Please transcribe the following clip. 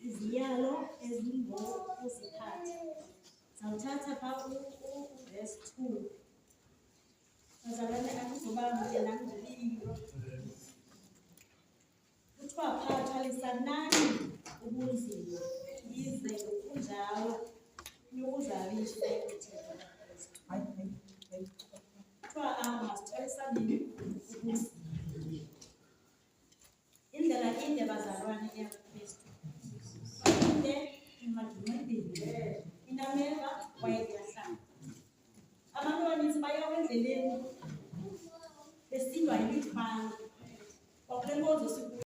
iziyalo ezingokuziphatha. Sawuthatha phaa verse 2. Bazalwane akuzobanga yena ngolilo. Kuthiwa phaa thwalisanani ubunzima yize kunjalo niyokuzaliswa uThixo Kristu. Kuthiwa masithwalisaneni ubunzima. Indlela inde bazalwane eyaKristu. Inde imadumedile. Inameva wayeyahlala. Abantu abaninzi baya endleleni besindwa yimithwalo. Kwakule nkonzo